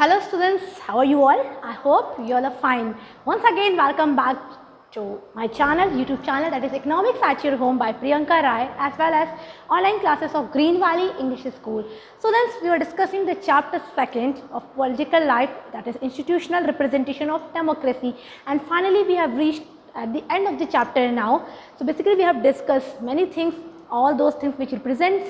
Hello students, how are you all? I hope you all are fine. Once again, welcome back to my channel, YouTube channel, that is Economics at Your Home by Priyanka Rai, as well as online classes of Green Valley English School. Students, we were discussing the chapter 2nd of political life, that is institutional representation of democracy, and finally we have reached at the end of the chapter now. So basically we have discussed many things, all those things which represents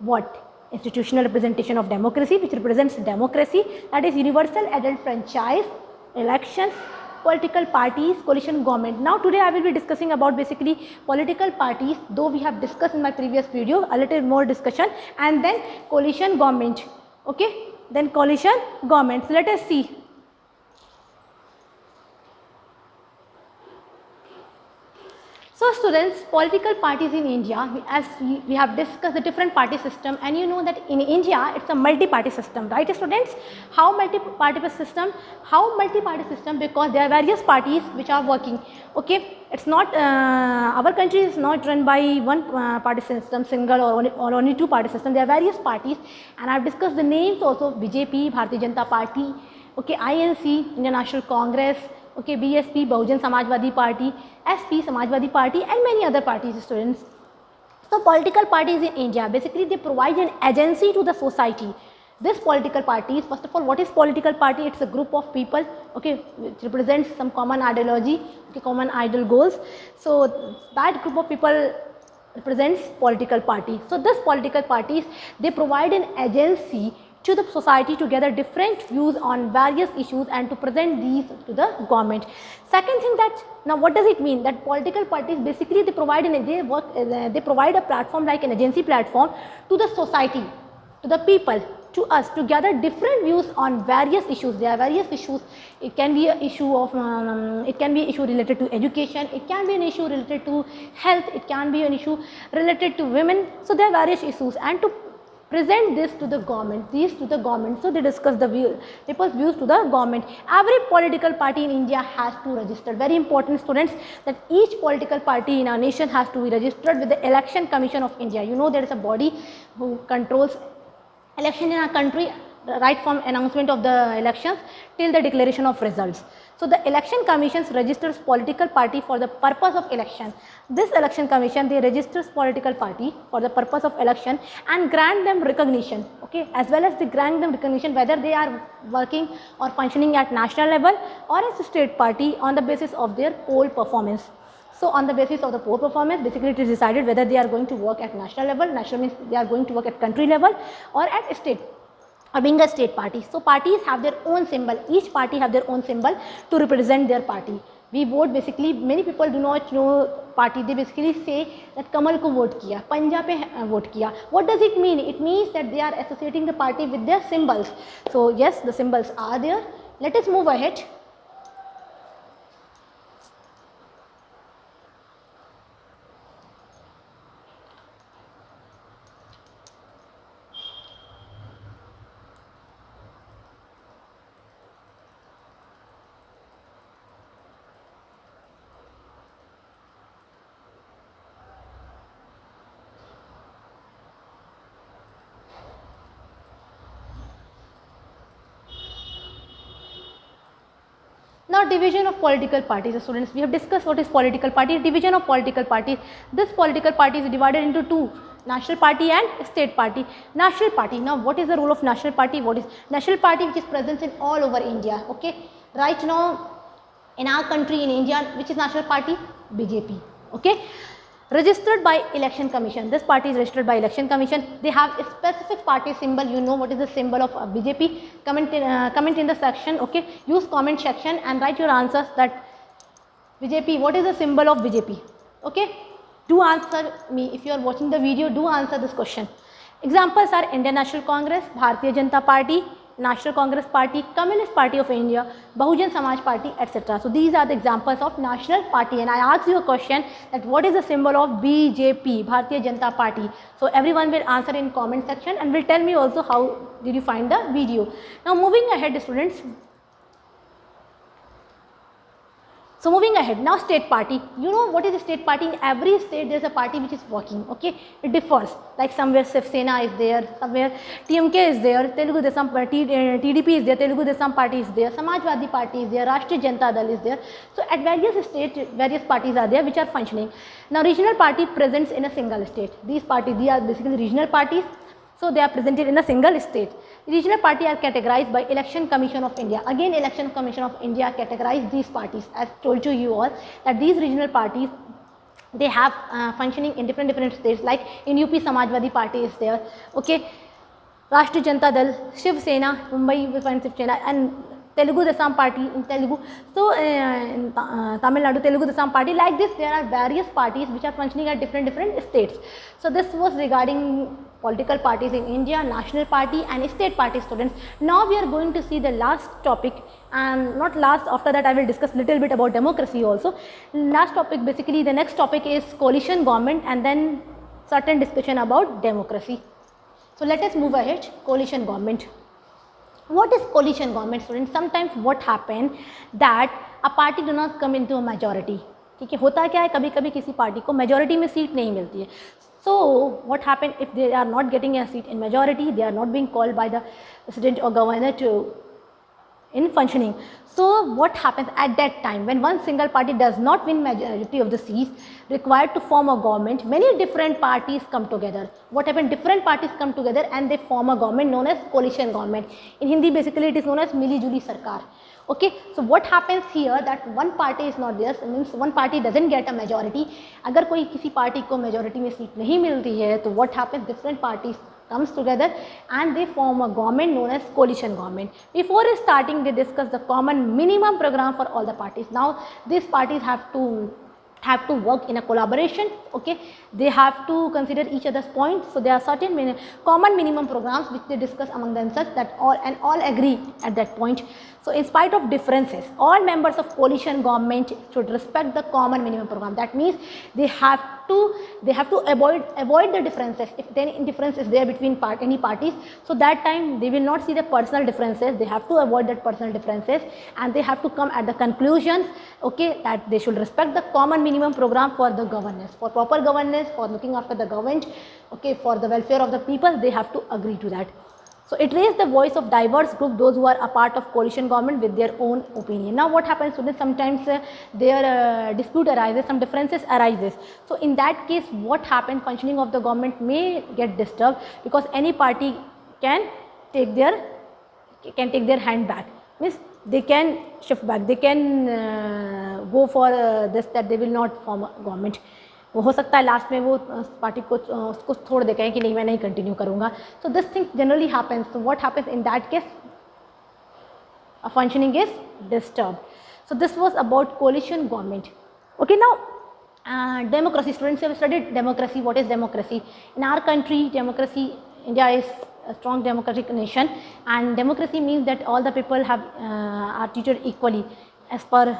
what? Institutional representation of democracy, which represents democracy, that is universal adult franchise, elections, political parties, coalition government. Now today I will be discussing about basically political parties, though we have discussed in my previous video a little more discussion, and then coalition government. Okay, then coalition government. So let us see. So students, political parties in India, as we have discussed the different party system, and you know that in India it's a multi-party system, right students? How multi-party system? How multi-party system? Because there are various parties which are working. Okay, it's not our country is not run by one party system, single or only two party system. There are various parties, and I have discussed the names also: BJP, Bharatiya Janata Party, okay, INC, Indian National Congress, okay, BSP, Bahujan Samajwadi Party, SP, Samajwadi Party, and many other parties, students. So political parties in India, basically they provide an agency to the society. This political parties, first of all, what is political party? It's a group of people, okay, which represents some common ideology, okay, common ideal goals. So that group of people represents political party. So this political parties, they provide an agency to the society to gather different views on various issues and to present these to the government. Second thing, that now what does it mean? That political parties basically they provide they provide a platform like an agency platform to the society, to the people, to us, to gather different views on various issues. There are various issues. It can be an issue of it can be an issue related to education, it can be an issue related to health, it can be an issue related to women. So there are various issues, and to present this to the government, these to the government. So they discuss the people's views to the government. Every political party in India has to register. Very important, students, that each political party in our nation has to be registered with the Election Commission of India. You know there is a body who controls election in our country, right from announcement of the elections till the declaration of results. So the Election Commission registers political party for the purpose of election. This Election Commission, they registers political party for the purpose of election and grant them recognition, okay, as well as they grant them recognition whether they are working or functioning at national level or as a state party on the basis of their poll performance. So on the basis of the poll performance, basically it is decided whether they are going to work at national level, national means they are going to work at country level or at state, or being a state party. So parties have their own symbol, each party have their own symbol to represent their party. We vote, basically many people do not know party, they basically say that Kamal ko vote kiya, Panja pe vote kiya. What does it mean? It means that they are associating the party with their symbols. So yes, the symbols are there. Let us move ahead. Now division of political parties, students, we have discussed what is political party, division of political parties. This political party is divided into two, national party and state party. National party, now what is the role of national party? What is national party? Which is present in all over India, okay. Right now in our country, in India, which is national party? BJP, okay. Registered by Election Commission. This party is registered by Election Commission. They have a specific party symbol. You know what is the symbol of BJP? Comment in the section, okay. Use comment section and write your answers that BJP, what is the symbol of BJP? Okay. Do answer me. If you are watching the video, do answer this question. Examples are Indian National Congress, Bharatiya Janata Party, National Congress Party, Communist Party of India, Bahujan Samaj Party, etc. So these are the examples of national party, and I asked you a question that what is the symbol of BJP, Bharatiya Janata Party. So everyone will answer in comment section and will tell me also how did you find the video. Now moving ahead, students. So moving ahead, now state party. You know what is a state party? In every state there is a party which is working, okay? It differs, like somewhere Shiv Sena is there, somewhere TMK is there, Telugu Desam Party, TDP is there, Telugu Desam Party is there, Samajwadi Party is there, Rashtriya Janata Dal is there. So at various states, various parties are there which are functioning. Now regional party presents in a single state. These parties, they are basically regional parties. So they are presented in a single state. Regional party are categorized by Election Commission of India. Again, Election Commission of India categorized these parties. As told to you all that these regional parties, they have functioning in different states. Like in UP, Samajwadi Party is there. Okay, Rashtriya Janata Dal, Shiv Sena, Mumbai we find Shiv Sena, and Telugu Desam Party in Telugu. So in Tamil Nadu, Telugu Desam Party. Like this, there are various parties which are functioning at different states. So this was regarding political parties in India, national party and state party, students. Now we are going to see the last topic, and not last, after that I will discuss little bit about democracy also. Last topic, basically the next topic is coalition government, and then certain discussion about democracy. So let us move ahead. Coalition government. What is coalition government, students? Sometimes what happen that a party do not come into a majority. ठीक है, होता क्या है, कभी कभी किसी party को majority में सीट नहीं मिलती है. So what happen if they are not getting a seat in majority, they are not being called by the president or governor to in functioning. So what happens at that time when one single party does not win majority of the seats required to form a government? Many different parties come together. What happens? Different parties come together and they form a government known as coalition government. In Hindi, basically it is known as Mili Juli Sarkar. Okay, so what happens here that one party is not there, means one party doesn't get a majority. अगर कोई किसी party को majority में seat नहीं मिलती है तो what happens? Different parties comes together and they form a government known as coalition government. Before starting, they discuss the common minimum program for all the parties. Now these parties have to work in a collaboration. Okay, they have to consider each other's points. So there are certain common minimum programs which they discuss among themselves, that all agree at that point. So in spite of differences, all members of coalition government should respect the common minimum program. That means they have to avoid the differences. If any difference is there between any parties, so that time they will not see the personal differences. They have to avoid that personal differences, and they have to come at the conclusions, okay, that they should respect the common minimum program for the governance, for proper governance, for looking after the government, okay, for the welfare of the people. They have to agree to that. So it raised the voice of diverse group, those who are a part of coalition government with their own opinion. Now what happens, students, sometimes their dispute arises, some differences arises. So in that case, what happens, functioning of the government may get disturbed because any party can take their hand back. Means they can shift back, they can go for this, that they will not form a government. वो हो सकता है last में वो party को उसको छोड़ दे कहें कि नहीं मैं नहीं कंटिन्यू करूँगा. So this thing generally happens. So what happens in that case, a functioning is disturbed. So this was about coalition government. Okay, now democracy. Students have studied democracy. What is democracy? In our country, democracy, India is a strong democratic nation, and democracy means that all the people are treated equally as per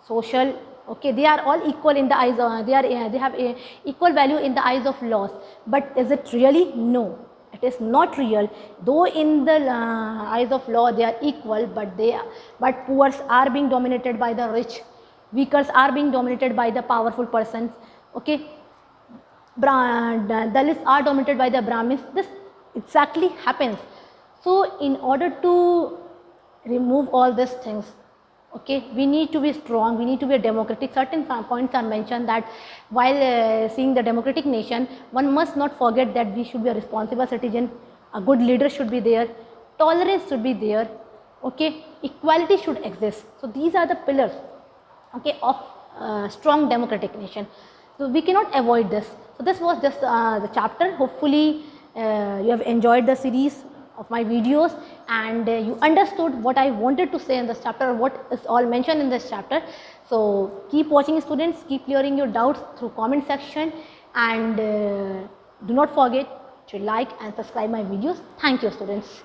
social. Okay, they are all equal in the eyes of, they have a equal value in the eyes of laws. But is it really? No, it is not real. Though in the eyes of law they are equal, but poor are being dominated by the rich, weakers are being dominated by the powerful persons. Okay, Dalits are dominated by the Brahmins. This exactly happens. So in order to remove all these things, okay, we need to be strong, we need to be a democratic. Certain points are mentioned that while seeing the democratic nation, one must not forget that we should be a responsible citizen, a good leader should be there, tolerance should be there, okay, equality should exist. So these are the pillars, okay, of strong democratic nation. So we cannot avoid this. So this was just the chapter. Hopefully you have enjoyed the series of my videos, and you understood what I wanted to say in this chapter, what is all mentioned in this chapter. So keep watching, students, keep clearing your doubts through comment section, and do not forget to like and subscribe my videos. Thank you, students.